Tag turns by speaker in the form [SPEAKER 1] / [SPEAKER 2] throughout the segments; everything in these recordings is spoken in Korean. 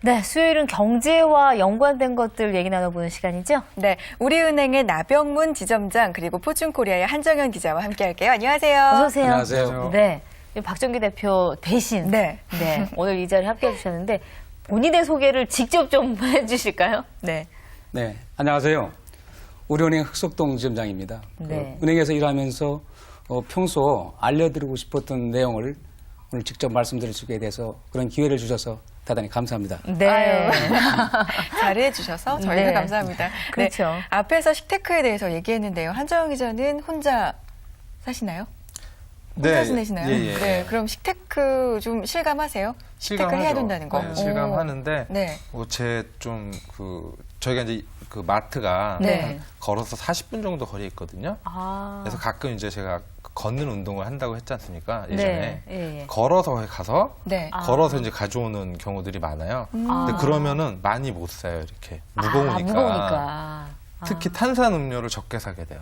[SPEAKER 1] 네, 수요일은 경제와 연관된 것들 얘기 나눠보는 시간이죠?
[SPEAKER 2] 네, 우리은행의 나병문 지점장 그리고 포춘코리아의 한정현 기자와 함께할게요. 안녕하세요.
[SPEAKER 1] 어서 오세요.
[SPEAKER 3] 안녕하세요.
[SPEAKER 1] 네, 박정기 대표 대신
[SPEAKER 2] 네.
[SPEAKER 1] 오늘 이 자리에 함께해 주셨는데 본인의 소개를 직접 좀 해주실까요? 네.
[SPEAKER 3] 네, 안녕하세요. 우리은행 흑석동 지점장입니다.
[SPEAKER 1] 네.
[SPEAKER 3] 은행에서 일하면서 평소 알려드리고 싶었던 내용을 오늘 직접 말씀드릴 수 있게 돼서 그런 기회를 주셔서 대단히 감사합니다.
[SPEAKER 1] 네.
[SPEAKER 2] 아유, 자리해 주셔서 저희가
[SPEAKER 1] 네.
[SPEAKER 2] 감사합니다.
[SPEAKER 1] 그렇죠.
[SPEAKER 2] 네, 앞에서 식테크에 대해서 얘기했는데요. 한정현 기자는 혼자 사시나요? 혼자 지내시나요?
[SPEAKER 4] 예.
[SPEAKER 2] 네, 그럼 식테크 좀 실감하세요? 식테크를 해야 된다는 거.
[SPEAKER 4] 네, 실감하는데
[SPEAKER 2] 네.
[SPEAKER 4] 저희가 이제 그 마트가
[SPEAKER 1] 네.
[SPEAKER 4] 걸어서 40분 정도 거리에 있거든요.
[SPEAKER 1] 아.
[SPEAKER 4] 그래서 가끔 이제 제가 걷는 운동을 한다고 했지 않습니까? 예전에.
[SPEAKER 1] 네. 예.
[SPEAKER 4] 걸어서 가서
[SPEAKER 2] 네.
[SPEAKER 4] 걸어서 이제 가져오는 경우들이 많아요. 근데 그러면은 많이 못 사요, 이렇게. 무거우니까.
[SPEAKER 1] 무거우니까.
[SPEAKER 4] 특히 탄산 음료를 적게 사게 돼요.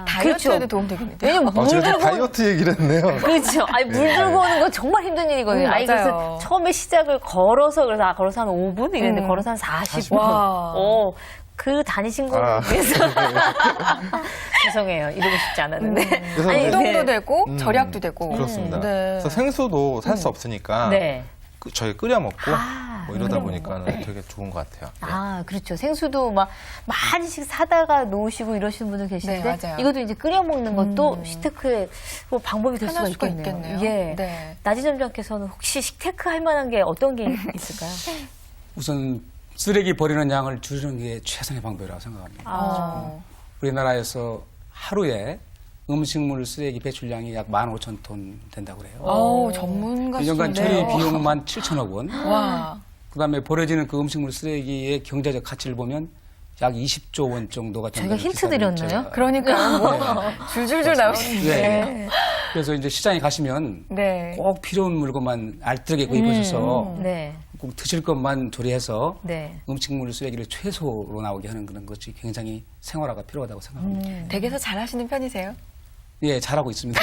[SPEAKER 2] 다이어트에도 도움 되겠는데요?
[SPEAKER 1] 왜냐면 물
[SPEAKER 4] 제가
[SPEAKER 1] 들고
[SPEAKER 4] 다이어트 얘기를 했네요.
[SPEAKER 1] 그렇죠. 아니, 물 들고 오는 건 정말 힘든 일이거든요. 아니,
[SPEAKER 2] 맞아요.
[SPEAKER 1] 그래서 처음에 시작을 걸어서, 그래서 걸어서 한 5분? 이랬는데 걸어서 한 40분.
[SPEAKER 2] 와.
[SPEAKER 1] 그 다니신 거를 위해서. 죄송해요. 이러고 싶지 않았는데.
[SPEAKER 4] 그래서
[SPEAKER 1] 아니,
[SPEAKER 4] 이제
[SPEAKER 2] 운동도
[SPEAKER 1] 네.
[SPEAKER 2] 되고 절약도 되고.
[SPEAKER 4] 그렇습니다.
[SPEAKER 2] 네.
[SPEAKER 4] 그래서 생수도 살 수 없으니까
[SPEAKER 1] 네.
[SPEAKER 4] 저희 끓여 먹고
[SPEAKER 1] 아,
[SPEAKER 4] 뭐 이러다
[SPEAKER 1] 끓여
[SPEAKER 4] 보니까
[SPEAKER 1] 먹고.
[SPEAKER 4] 되게 좋은 것 같아요. 네.
[SPEAKER 1] 아, 그렇죠. 생수도 막 많이씩 사다가 놓으시고 이러시는 분들 계시는데
[SPEAKER 2] 네, 맞아요.
[SPEAKER 1] 이것도 이제 끓여 먹는 것도 식테크의 뭐 방법이 될 수가
[SPEAKER 2] 편할 수가
[SPEAKER 1] 있겠네요.
[SPEAKER 2] 있겠네요.
[SPEAKER 1] 예.
[SPEAKER 2] 네.
[SPEAKER 1] 나지점장께서는 혹시 식테크 할 만한 게 어떤 게 있을까요?
[SPEAKER 3] 우선 쓰레기 버리는 양을 줄이는 게 최선의 방법이라고 생각합니다.
[SPEAKER 1] 아.
[SPEAKER 3] 우리나라에서 하루에 음식물 쓰레기 배출량이 약 15,000톤 된다고 그래요.
[SPEAKER 2] 어우, 전문가
[SPEAKER 3] 1년간 처리 비용만 7천억 원.
[SPEAKER 2] 와.
[SPEAKER 3] 그다음에 버려지는 그 음식물 쓰레기의 경제적 가치를 보면 약 20조 원 정도가
[SPEAKER 1] 저희가
[SPEAKER 3] 된다는
[SPEAKER 1] 힌트
[SPEAKER 3] 기사를
[SPEAKER 1] 드렸나요?
[SPEAKER 3] 제가-
[SPEAKER 2] 그러니까 뭐 줄줄줄 나오시는데.
[SPEAKER 3] 네. 그래서 이제 시장에 가시면
[SPEAKER 2] 네.
[SPEAKER 3] 꼭 필요한 물건만 알뜰하게 구입하셔서
[SPEAKER 1] 네.
[SPEAKER 3] 꼭 드실 것만 조리해서
[SPEAKER 1] 네.
[SPEAKER 3] 음식물 쓰레기를 최소로 나오게 하는 그런 것이 굉장히 생활화가 필요하다고 생각합니다.
[SPEAKER 2] 댁에서 잘하시는 편이세요?
[SPEAKER 3] 예, 잘하고 있습니다.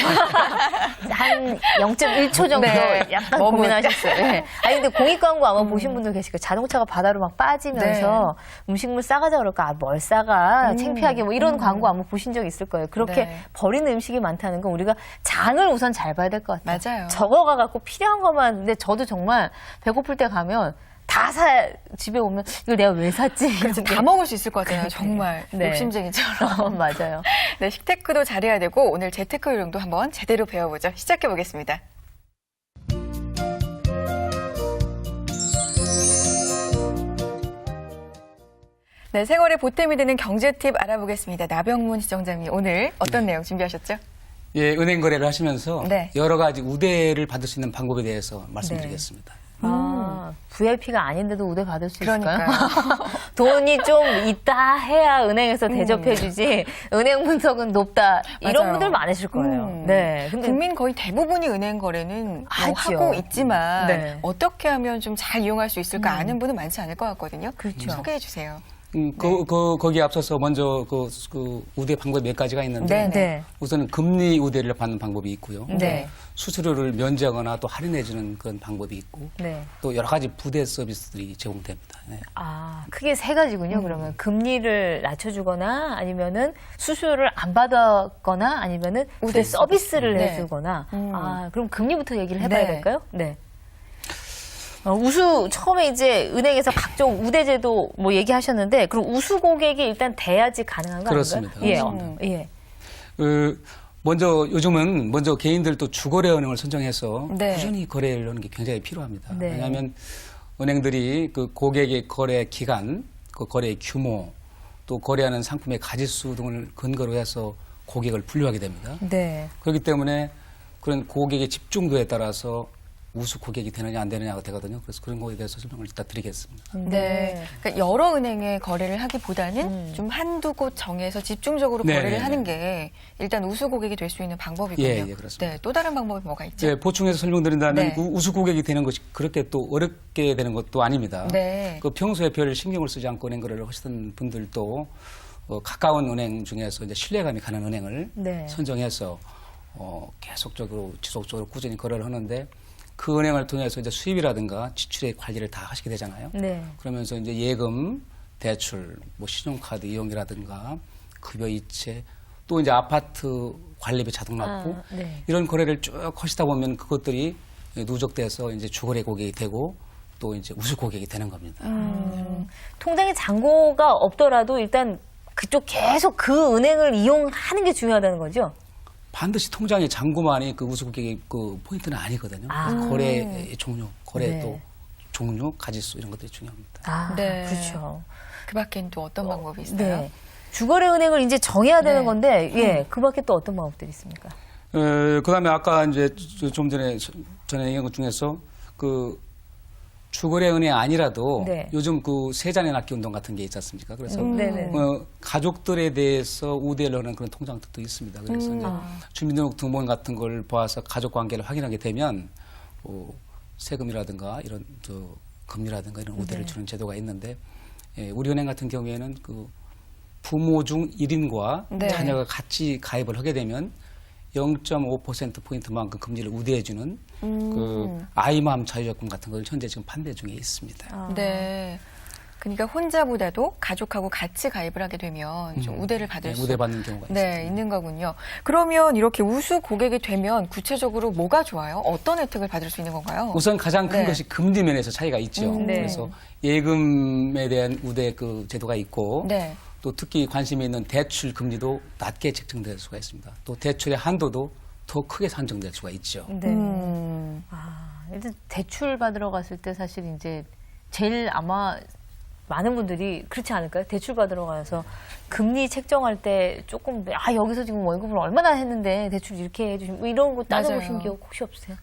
[SPEAKER 1] 한 0.1초 정도
[SPEAKER 2] 네.
[SPEAKER 1] 약간
[SPEAKER 2] 뭐,
[SPEAKER 1] 고민하셨어요. 네. 아니, 근데 공익 광고 아마 보신 분들 계실 거예요. 자동차가 바다로 막 빠지면서 음식물 싸가자 그럴까? 아, 뭘 싸가? 창피하게 뭐 이런 광고 아마 보신 적 있을 거예요. 그렇게
[SPEAKER 2] 네.
[SPEAKER 1] 버리는 음식이 많다는 건 우리가 장을 우선 잘 봐야 될 것 같아요.
[SPEAKER 2] 맞아요.
[SPEAKER 1] 적어가갖고 필요한 것만. 근데 저도 정말 배고플 때 가면 다 집에 오면 이걸 내가 왜 샀지?
[SPEAKER 2] 그래서 다 먹을 수 있을 것 같아요. 정말
[SPEAKER 1] 네.
[SPEAKER 2] 욕심쟁이처럼.
[SPEAKER 1] 맞아요.
[SPEAKER 2] 네, 식테크도 잘해야 되고 오늘 재테크 요령도 한번 제대로 배워보죠. 시작해 보겠습니다. 네, 생활에 보탬이 되는 경제 팁 알아보겠습니다. 나병문 지점장님 오늘 어떤 내용 준비하셨죠?
[SPEAKER 3] 예, 은행 거래를 하시면서
[SPEAKER 2] 네.
[SPEAKER 3] 여러 가지 우대를 받을 수 있는 방법에 대해서 말씀드리겠습니다.
[SPEAKER 1] VIP가 아닌데도 우대 받을 수 있을까요?
[SPEAKER 2] 그러니까요.
[SPEAKER 1] 돈이 좀 있다 해야 은행에서 대접해주지. 은행 분석은 높다. 이런
[SPEAKER 2] 맞아요.
[SPEAKER 1] 분들 많으실 거예요. 네. 근데
[SPEAKER 2] 국민 거의 대부분이 은행 거래는 뭐
[SPEAKER 1] 하죠.
[SPEAKER 2] 하고 있지만
[SPEAKER 1] 네.
[SPEAKER 2] 어떻게 하면 좀 잘 이용할 수 있을까 아는 분은 많지 않을 것 같거든요.
[SPEAKER 1] 그렇죠.
[SPEAKER 2] 소개해 주세요.
[SPEAKER 3] 거기에 앞서서 먼저 그 우대 방법이 몇 가지가 있는데
[SPEAKER 1] 네.
[SPEAKER 3] 우선은 금리 우대를 받는 방법이 있고요.
[SPEAKER 1] 네.
[SPEAKER 3] 수수료를 면제하거나 또 할인해주는 그런 방법이 있고
[SPEAKER 1] 네.
[SPEAKER 3] 또 여러 가지 부대 서비스들이 제공됩니다. 네.
[SPEAKER 1] 아, 크게 세 가지군요. 그러면 금리를 낮춰주거나 아니면은 수수료를 안 받았거나 아니면은 우대 서비스를
[SPEAKER 2] 네.
[SPEAKER 1] 해주거나. 아, 그럼 금리부터 얘기를 해봐야
[SPEAKER 2] 네.
[SPEAKER 1] 될까요? 네. 우수 처음에 이제 은행에서 각종 우대제도 뭐 얘기하셨는데 그럼 우수 고객이 일단 돼야지 가능한 거
[SPEAKER 3] 그렇습니다.
[SPEAKER 1] 아닌가요? 예. 예.
[SPEAKER 3] 먼저 요즘은 개인들도 주거래 은행을 선정해서
[SPEAKER 2] 네.
[SPEAKER 3] 꾸준히 거래를 하는 게 굉장히 필요합니다.
[SPEAKER 1] 네.
[SPEAKER 3] 왜냐하면 은행들이 그 고객의 거래 기간, 그 거래의 규모, 또 거래하는 상품의 가짓수 등을 근거로 해서 고객을 분류하게 됩니다.
[SPEAKER 1] 네.
[SPEAKER 3] 그렇기 때문에 그런 고객의 집중도에 따라서 우수 고객이 되느냐 안 되느냐가 되거든요. 그래서 그런 거에 대해서 설명을 일단 드리겠습니다.
[SPEAKER 2] 네. 그러니까 여러 은행에 거래를 하기보다는 좀 한두 곳 정해서 집중적으로
[SPEAKER 3] 네,
[SPEAKER 2] 거래를
[SPEAKER 3] 네,
[SPEAKER 2] 하는 게 일단 우수 고객이 될 수 있는 방법이군요.
[SPEAKER 3] 예, 그렇습니다.
[SPEAKER 2] 네, 또 다른 방법이 뭐가 있죠?
[SPEAKER 3] 네, 보충해서 설명드린다면
[SPEAKER 2] 네.
[SPEAKER 3] 그 우수 고객이 되는 것이 그렇게 또 어렵게 되는 것도 아닙니다.
[SPEAKER 2] 네.
[SPEAKER 3] 그 평소에 별 신경을 쓰지 않고 은행 거래를 하시던 분들도 가까운 은행 중에서 이제 신뢰감이 가는 은행을
[SPEAKER 1] 네.
[SPEAKER 3] 선정해서 계속적으로 지속적으로 꾸준히 거래를 하는데 그 은행을 통해서 이제 수입이라든가 지출의 관리를 다 하시게 되잖아요.
[SPEAKER 1] 네.
[SPEAKER 3] 그러면서 이제 예금, 대출, 뭐 신용카드 이용이라든가 급여 이체, 또 이제 아파트 관리비 자동 납부
[SPEAKER 1] 네.
[SPEAKER 3] 이런 거래를 쭉 하시다 보면 그것들이 누적돼서 이제 주거래 고객이 되고 또 이제 우수 고객이 되는 겁니다.
[SPEAKER 1] 통장에 잔고가 없더라도 일단 그쪽 계속 그 은행을 이용하는 게 중요하다는 거죠?
[SPEAKER 3] 반드시 통장에 잔고만이 그 우수 고객의 그 포인트는 아니거든요. 거래의 종류, 거래
[SPEAKER 1] 네.
[SPEAKER 3] 또 종류, 가짓수 이런 것들이 중요합니다.
[SPEAKER 1] 아,
[SPEAKER 2] 네.
[SPEAKER 1] 그렇죠.
[SPEAKER 2] 그 밖엔 또 어떤 방법이 있어요?
[SPEAKER 1] 네. 주거래 은행을 이제 정해야 되는
[SPEAKER 2] 네.
[SPEAKER 1] 건데, 예, 그 밖에 또 어떤 방법들이 있습니까?
[SPEAKER 3] 그다음에 아까 이제 좀 전에 얘기한 것 중에서 그 주거래 은행 아니라도
[SPEAKER 1] 네.
[SPEAKER 3] 요즘 그 세자녀 낳기 운동 같은 게 있지 않습니까? 그래서
[SPEAKER 1] 네네.
[SPEAKER 3] 가족들에 대해서 우대를 하는 그런 통장들도 있습니다. 그래서 이제 주민등록 등본 같은 걸 봐서 가족 관계를 확인하게 되면 세금이라든가 이런 금리라든가 이런 우대를 주는 제도가 있는데 우리 은행 같은 경우에는 그 부모 중 1인과
[SPEAKER 2] 네.
[SPEAKER 3] 자녀가 같이 가입을 하게 되면 0.5%포인트만큼 금리를 우대해주는 그 아이맘 자유적금 같은 걸 현재 지금 판매 중에 있습니다.
[SPEAKER 2] 네. 그러니까 혼자보다도 가족하고 같이 가입을 하게 되면 좀 우대를 받을
[SPEAKER 3] 네,
[SPEAKER 2] 수
[SPEAKER 3] 우대받는 경우가 있습니다.
[SPEAKER 2] 네, 있는 거군요. 그러면 이렇게 우수 고객이 되면 구체적으로 뭐가 좋아요? 어떤 혜택을 받을 수 있는 건가요?
[SPEAKER 3] 우선 가장 큰
[SPEAKER 2] 네.
[SPEAKER 3] 것이 금리 면에서 차이가 있죠.
[SPEAKER 1] 네.
[SPEAKER 3] 그래서 예금에 대한 우대 그 제도가 있고
[SPEAKER 2] 네.
[SPEAKER 3] 또 특히 관심이 있는 대출 금리도 낮게 책정될 수가 있습니다. 또 대출의 한도도 더 크게 산정될 수가 있죠.
[SPEAKER 1] 네. 일단 대출 받으러 갔을 때 사실 이제 제일 아마 많은 분들이 그렇지 않을까요? 대출 받으러 가서 금리 책정할 때 조금 여기서 지금 월급을 얼마나 했는데 대출 이렇게 해주시면 뭐 이런 거 따져보신
[SPEAKER 2] 맞아요.
[SPEAKER 1] 기억 혹시 없으세요?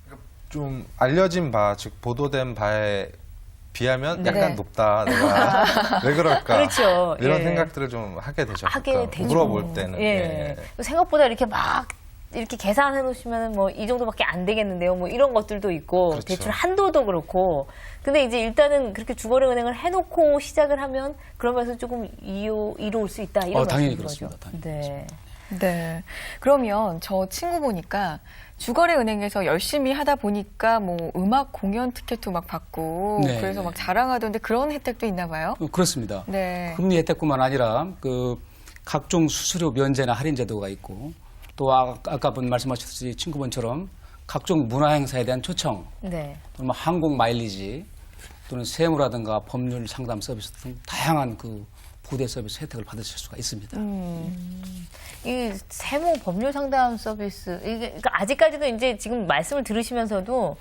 [SPEAKER 4] 좀 알려진 바, 즉 보도된 바에 비하면
[SPEAKER 1] 네.
[SPEAKER 4] 약간 높다. 내가 왜 그럴까?
[SPEAKER 1] 그렇죠.
[SPEAKER 4] 이런
[SPEAKER 1] 예.
[SPEAKER 4] 생각들을 좀 하게 되죠.
[SPEAKER 1] 하게
[SPEAKER 4] 가끔.
[SPEAKER 1] 되죠.
[SPEAKER 4] 물어볼 때는.
[SPEAKER 1] 예. 생각보다 이렇게 막 이렇게 계산해 놓으시면 뭐 이 정도밖에 안 되겠는데요. 뭐 이런 것들도 있고
[SPEAKER 4] 그렇죠.
[SPEAKER 1] 대출 한도도 그렇고. 근데 이제 일단은 그렇게 주거래 은행을 해놓고 시작을 하면 그러면서 조금 이로울 수 있다 이런
[SPEAKER 3] 당연히
[SPEAKER 1] 말씀인 거죠.
[SPEAKER 3] 그렇습니다. 당연히
[SPEAKER 1] 네.
[SPEAKER 2] 네. 그러면 저 친구 보니까 주거래 은행에서 열심히 하다 보니까 뭐 음악 공연 티켓도 막 받고
[SPEAKER 3] 네.
[SPEAKER 2] 그래서 막 자랑하던데 그런 혜택도 있나 봐요?
[SPEAKER 3] 그렇습니다.
[SPEAKER 2] 네.
[SPEAKER 3] 금리 혜택뿐만 아니라 그 각종 수수료 면제나 할인 제도가 있고 또 아까 말씀하셨듯이 친구분처럼 각종 문화 행사에 대한 초청
[SPEAKER 1] 네.
[SPEAKER 3] 또는 뭐 항공 마일리지 또는 세무라든가 법률 상담 서비스 등 다양한 그 부대 서비스 혜택을 받으실 수가 있습니다.
[SPEAKER 1] 이 세무 법률 상담 서비스 이게 그러니까 아직까지도 이제 지금 말씀을 들으시면서도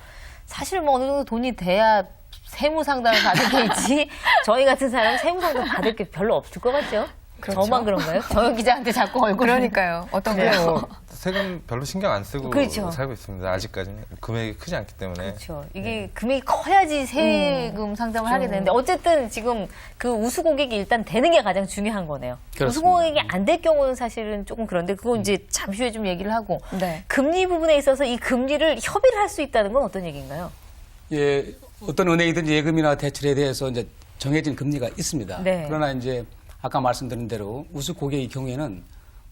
[SPEAKER 1] 사실 뭐 어느 정도 돈이 돼야 세무 상담을 받을 게 있지 저희 같은 사람은 세무 상담 받을 게 별로 없을 것 같죠?
[SPEAKER 2] 그렇죠.
[SPEAKER 1] 저만 그런가요? 정영 기자한테 자꾸 얼굴
[SPEAKER 2] 그러니까요.
[SPEAKER 1] 네.
[SPEAKER 2] 어떤가요?
[SPEAKER 4] 뭐 세금 별로 신경 안 쓰고
[SPEAKER 1] 그렇죠.
[SPEAKER 4] 살고 있습니다. 아직까지는 금액이 크지 않기 때문에.
[SPEAKER 1] 그렇죠. 이게 금액이 커야지 세금 상담을 하게 되는데 어쨌든 지금 그 우수 고객이 일단 되는 게 가장 중요한 거네요. 우수
[SPEAKER 3] 그렇습니다.
[SPEAKER 1] 고객이 안 될 경우는 사실은 조금 그런데 그거 이제 잠시 후에 좀 얘기를 하고
[SPEAKER 2] 네.
[SPEAKER 1] 금리 부분에 있어서 이 금리를 협의를 할 수 있다는 건 어떤 얘기인가요?
[SPEAKER 3] 예, 어떤 은행이든지 예금이나 대출에 대해서 이제 정해진 금리가 있습니다.
[SPEAKER 1] 네.
[SPEAKER 3] 그러나 이제 아까 말씀드린 대로 우수 고객의 경우에는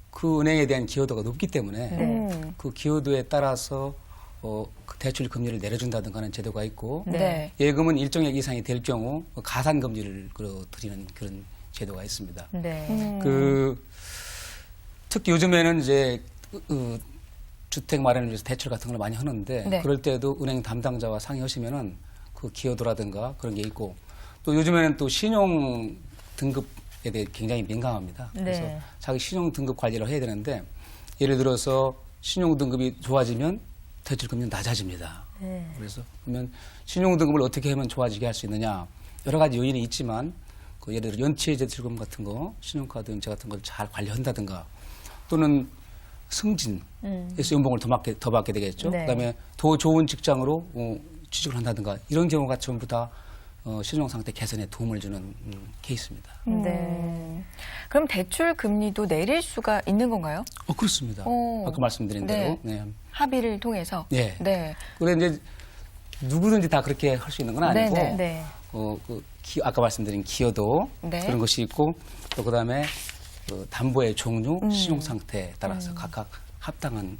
[SPEAKER 3] 그 은행에 대한 기여도가 높기 때문에
[SPEAKER 1] 네.
[SPEAKER 3] 그 기여도에 따라서 그 대출 금리를 내려준다든가 하는 제도가 있고
[SPEAKER 2] 네.
[SPEAKER 3] 예금은 일정액 이상이 될 경우 가산 금리를 드리는 그런 제도가 있습니다.
[SPEAKER 1] 네.
[SPEAKER 3] 특히 요즘에는 이제 주택 마련을 위해서 대출 같은 걸 많이 하는데
[SPEAKER 2] 네.
[SPEAKER 3] 그럴 때도 은행 담당자와 상의하시면은 그 기여도라든가 그런 게 있고 또 요즘에는 또 신용 등급에 대해 굉장히 민감합니다.
[SPEAKER 1] 네.
[SPEAKER 3] 그래서 자기 신용 등급 관리를 해야 되는데 예를 들어서 신용 등급이 좋아지면 대출 금리는 낮아집니다.
[SPEAKER 1] 네.
[SPEAKER 3] 그래서 그러면 신용 등급을 어떻게 하면 좋아지게 할 수 있느냐 여러 가지 요인이 있지만 그 예를 들어 연체 대출금 같은 거 신용카드 연체 같은 걸 잘 관리한다든가 또는 승진에서 연봉을 더 받게 되겠죠.
[SPEAKER 1] 네.
[SPEAKER 3] 그다음에 더 좋은 직장으로 취직을 한다든가 이런 경우가 전부 다 신용 상태 개선에 도움을 주는 케이스입니다.
[SPEAKER 1] 네.
[SPEAKER 2] 그럼 대출 금리도 내릴 수가 있는 건가요?
[SPEAKER 3] 그렇습니다.
[SPEAKER 2] 오.
[SPEAKER 3] 아까 말씀드린 대로. 네.
[SPEAKER 2] 합의를 통해서.
[SPEAKER 3] 네.
[SPEAKER 2] 네.
[SPEAKER 3] 그런데 이제 누구든지 다 그렇게 할 수 있는 건 아니고
[SPEAKER 2] 네네.
[SPEAKER 1] 네.
[SPEAKER 3] 아까 말씀드린 기여도
[SPEAKER 2] 네.
[SPEAKER 3] 그런 것이 있고 또 그다음에 그 담보의 종류, 신용 상태에 따라서 각각 합당한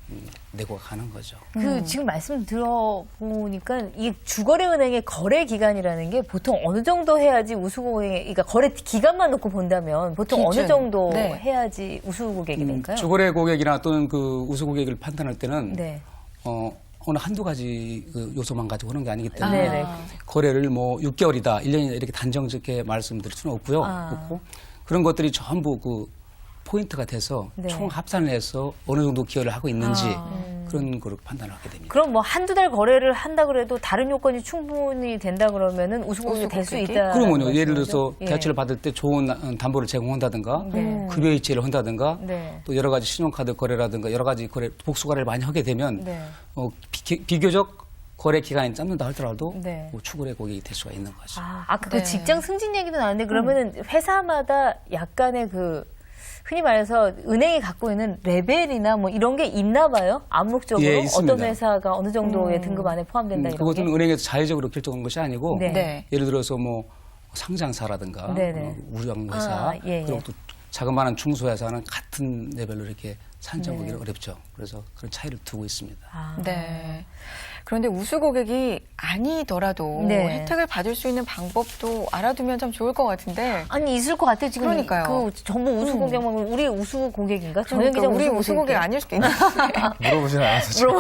[SPEAKER 3] 내고가 가는 거죠.
[SPEAKER 1] 지금 말씀 들어보니까 이 주거래은행의 거래 기간이라는 게 보통 어느 정도 해야지 우수고객, 그러니까 거래 기간만 놓고 본다면 보통
[SPEAKER 2] 기준.
[SPEAKER 1] 어느 정도
[SPEAKER 2] 네.
[SPEAKER 1] 해야지 우수고객이 될까요?
[SPEAKER 3] 주거래 고객이나 또는 그 우수 고객을 판단할 때는
[SPEAKER 1] 네.
[SPEAKER 3] 어느 한두 가지 그 요소만 가지고 하는 게 아니기 때문에
[SPEAKER 1] 네네.
[SPEAKER 3] 거래를 뭐 6개월이다, 1년이다 이렇게 단정짓게 말씀드릴 수는 없고요. 없고 그런 것들이 전부 그 포인트가 돼서
[SPEAKER 1] 네.
[SPEAKER 3] 총 합산을 해서 어느 정도 기여를 하고 있는지 그런 거를 판단을 하게 됩니다.
[SPEAKER 1] 그럼 뭐 한두 달 거래를 한다 그래도 다른 요건이 충분히 된다 그러면은 우수고객이 될 수
[SPEAKER 2] 우수고객이?
[SPEAKER 1] 있다.
[SPEAKER 3] 그러면요. 예를 들어서
[SPEAKER 1] 예.
[SPEAKER 3] 대출을 받을 때 좋은 담보를 제공한다든가
[SPEAKER 1] 네.
[SPEAKER 3] 급여 이체를 한다든가
[SPEAKER 1] 네.
[SPEAKER 3] 또 여러 가지 신용카드 거래라든가 여러 가지 거래 복수 거래를 많이 하게 되면
[SPEAKER 1] 네.
[SPEAKER 3] 비교적 거래 기간이 짧는다 하더라도
[SPEAKER 1] 네.
[SPEAKER 3] 뭐 추거래 고객이 될 수가 있는 거죠.
[SPEAKER 1] 아까 그
[SPEAKER 2] 네.
[SPEAKER 1] 직장 승진 얘기도 나왔는데 그러면은 회사마다 약간의 그 흔히 말해서 은행이 갖고 있는 레벨이나 뭐 이런 게 있나 봐요? 암묵적으로
[SPEAKER 3] 예, 있습니다.
[SPEAKER 1] 어떤 회사가 어느 정도의 등급 안에 포함된다 이런
[SPEAKER 3] 그것은
[SPEAKER 1] 게?
[SPEAKER 3] 은행에서 자의적으로 결정한 것이 아니고
[SPEAKER 1] 네.
[SPEAKER 2] 네.
[SPEAKER 3] 예를 들어서 뭐 상장사라든가
[SPEAKER 1] 네네.
[SPEAKER 3] 우량회사
[SPEAKER 1] 아, 예, 예.
[SPEAKER 3] 그리고 또 자그마한 중소회사는 같은 레벨로 이렇게 산정하기는 어렵죠. 그래서 그런 차이를 두고 있습니다.
[SPEAKER 1] 아.
[SPEAKER 2] 네. 그런데 우수 고객이 아니더라도
[SPEAKER 1] 네.
[SPEAKER 2] 혜택을 받을 수 있는 방법도 알아두면 참 좋을 것 같은데.
[SPEAKER 1] 아니 있을 것 같아요. 지금
[SPEAKER 2] 그러니까요.
[SPEAKER 1] 그 전부 우수 고객만 보면 우리 우수 고객인가? 전현
[SPEAKER 2] 그러니까
[SPEAKER 1] 기자
[SPEAKER 2] 우리 우수 고객
[SPEAKER 1] 고객인데.
[SPEAKER 2] 아닐 수도 있는데.
[SPEAKER 4] 물어보진 않아서 지금.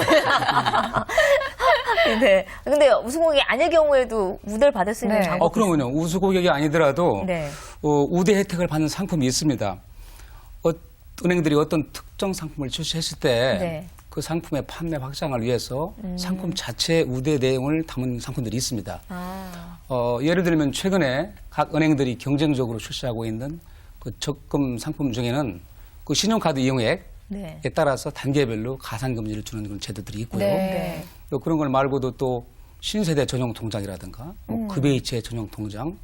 [SPEAKER 1] 네. 근데 우수 고객이 아닐 경우에도 우대를 받을 수 있는
[SPEAKER 2] 네.
[SPEAKER 1] 방법.
[SPEAKER 3] 그러면요. 우수 고객이 아니더라도
[SPEAKER 1] 네.
[SPEAKER 3] 우대 혜택을 받는 상품이 있습니다. 은행들이 어떤 특정 상품을 출시했을 때
[SPEAKER 1] 네.
[SPEAKER 3] 그 상품의 판매 확장을 위해서 상품 자체 우대 내용을 담은 상품들이 있습니다. 예를 들면 최근에 각 은행들이 경쟁적으로 출시하고 있는 그 적금 상품 중에는 그 신용카드 이용액에
[SPEAKER 1] 네.
[SPEAKER 3] 따라서 단계별로 가산금리를 주는 그런 제도들이 있고요.
[SPEAKER 2] 네.
[SPEAKER 3] 또 그런 걸 말고도 또 신세대 전용 통장이라든가 뭐 급여이체 전용 통장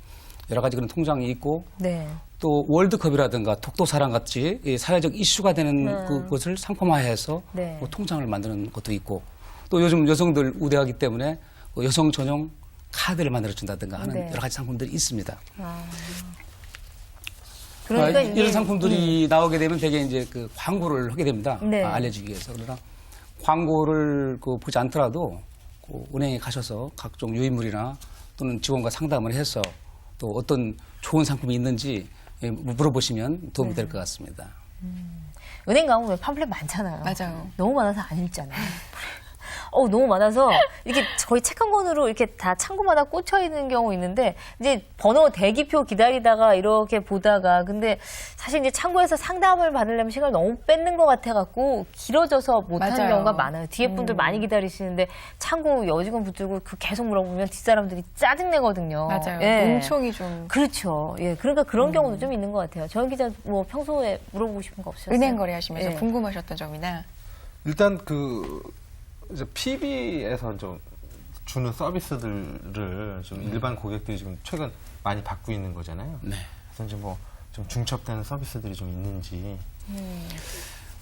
[SPEAKER 3] 여러 가지 그런 통장이 있고
[SPEAKER 1] 네.
[SPEAKER 3] 또 월드컵이라든가 독도사랑 같이 이 사회적 이슈가 되는 그것을 상품화해서
[SPEAKER 1] 네.
[SPEAKER 3] 뭐 통장을 만드는 것도 있고 또 요즘 여성들 우대하기 때문에 뭐 여성 전용 카드를 만들어준다든가 하는
[SPEAKER 1] 네.
[SPEAKER 3] 여러 가지 상품들이 있습니다.
[SPEAKER 1] 그러니까
[SPEAKER 3] 이런
[SPEAKER 1] 이게
[SPEAKER 3] 상품들이 나오게 되면 되게 이제 그 광고를 하게 됩니다.
[SPEAKER 1] 네.
[SPEAKER 3] 알려주기 위해서. 그러나 광고를 보지 않더라도 그 은행에 가셔서 각종 유인물이나 또는 직원과 상담을 해서 또 어떤 좋은 상품이 있는지 물어보시면 도움이 될 것 같습니다.
[SPEAKER 1] 은행 가면 왜 팜플렛 많잖아요.
[SPEAKER 2] 맞아요.
[SPEAKER 1] 너무 많아서 안 읽잖아요. 너무 많아서 이렇게 거의 책 한 권으로 이렇게 다 창구마다 꽂혀 있는 경우 있는데 이제 번호 대기표 기다리다가 이렇게 보다가 근데 사실 이제 창구에서 상담을 받으려면 시간을 너무 뺏는 것 같아갖고 길어져서 못하는
[SPEAKER 2] 맞아요.
[SPEAKER 1] 경우가 많아요. 뒤에 분들 많이 기다리시는데 창구 여직원 붙들고 그 계속 물어보면 뒷사람들이 짜증내거든요.
[SPEAKER 2] 맞아요.
[SPEAKER 1] 예.
[SPEAKER 2] 몸총이 좀.
[SPEAKER 1] 그렇죠. 예, 그러니까 그런 경우도 좀 있는 것 같아요. 정 기자 뭐 평소에 물어보고 싶은 거 없으셨어요?
[SPEAKER 2] 은행 거래하시면서
[SPEAKER 1] 예.
[SPEAKER 2] 궁금하셨던 점이나.
[SPEAKER 4] 일단 이제 PB에서 좀 주는 서비스들을 좀 일반 고객들이 지금 최근 많이 받고 있는 거잖아요.
[SPEAKER 3] 네.
[SPEAKER 4] 그래서 이제 뭐 좀 중첩되는 서비스들이 좀 있는지.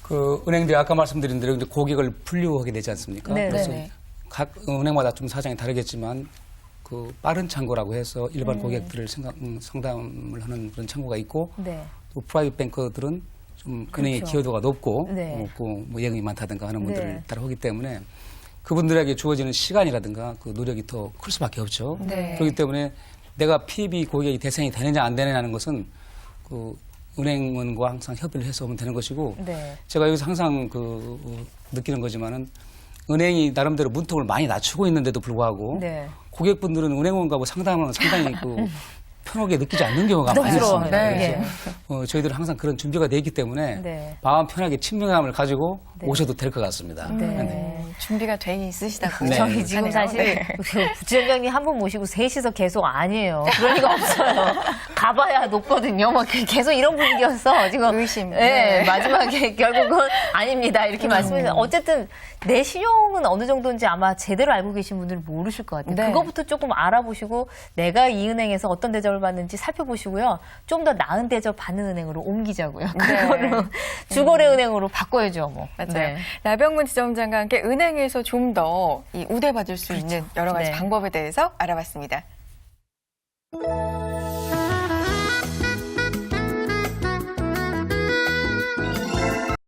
[SPEAKER 3] 그 은행들이 아까 말씀드린 대로 이제 고객을 분류하게 되지 않습니까?
[SPEAKER 1] 네,
[SPEAKER 3] 그래서
[SPEAKER 2] 네.
[SPEAKER 3] 각 은행마다 좀 사정이 다르겠지만 그 빠른 창구라고 해서 일반 고객들을 상담을 하는 그런 창구가 있고
[SPEAKER 1] 네.
[SPEAKER 3] 또 프라이빗 뱅커들은 좀 은행의
[SPEAKER 1] 그렇죠.
[SPEAKER 3] 기여도가 높고
[SPEAKER 1] 네.
[SPEAKER 3] 뭐 예금이 많다든가 하는 분들을
[SPEAKER 1] 네.
[SPEAKER 3] 따라오기 때문에 그분들에게 주어지는 시간이라든가 그 노력이 더 클 수밖에 없죠.
[SPEAKER 2] 네.
[SPEAKER 3] 그렇기 때문에 내가 PB 고객이 대상이 되느냐 안 되느냐는 것은 그 은행원과 항상 협의를 해서 하면 되는 것이고
[SPEAKER 1] 네.
[SPEAKER 3] 제가 여기서 항상 느끼는 거지만은 은행이 나름대로 문턱을 많이 낮추고 있는데도 불구하고
[SPEAKER 1] 네.
[SPEAKER 3] 고객분들은 은행원과 상담은 상당히 편하게 느끼지 않는 경우가 많이
[SPEAKER 1] 부담스러워요.
[SPEAKER 3] 있습니다.
[SPEAKER 2] 네.
[SPEAKER 3] 그래서 저희들은 항상 그런 준비가 돼 있기 때문에
[SPEAKER 1] 네.
[SPEAKER 3] 마음 편하게 친밀감을 가지고
[SPEAKER 1] 네.
[SPEAKER 3] 오셔도 될 것 같습니다.
[SPEAKER 1] 네.
[SPEAKER 2] 준비가 돼 있으시다고.
[SPEAKER 3] 네.
[SPEAKER 1] 저희 지금
[SPEAKER 2] 하네요.
[SPEAKER 1] 사실
[SPEAKER 2] 네.
[SPEAKER 1] 그 부지점장님 한 분 모시고 셋이서 계속 아니에요. 그럴 리가 없어요. 가봐야 높거든요. 막 계속 이런 분위기였어. 지금
[SPEAKER 2] 의심.
[SPEAKER 1] 네,
[SPEAKER 2] 네.
[SPEAKER 1] 마지막에 결국은 아닙니다. 이렇게 말씀해서 어쨌든 내 신용은 어느 정도인지 아마 제대로 알고 계신 분들은 모르실 것 같아요.
[SPEAKER 2] 네.
[SPEAKER 1] 그거부터 조금 알아보시고 내가 이 은행에서 어떤 대접을 받는지 살펴보시고요. 좀 더 나은 대접 받는 은행으로 옮기자고요. 그거로 주거래 은행으로 바꿔야죠. 뭐.
[SPEAKER 2] 맞아요.
[SPEAKER 1] 네.
[SPEAKER 2] 나병문 지점장과 함께 은행에서 좀 더 이 우대받을 수 있는 여러 가지
[SPEAKER 1] 네.
[SPEAKER 2] 방법에 대해서 알아봤습니다.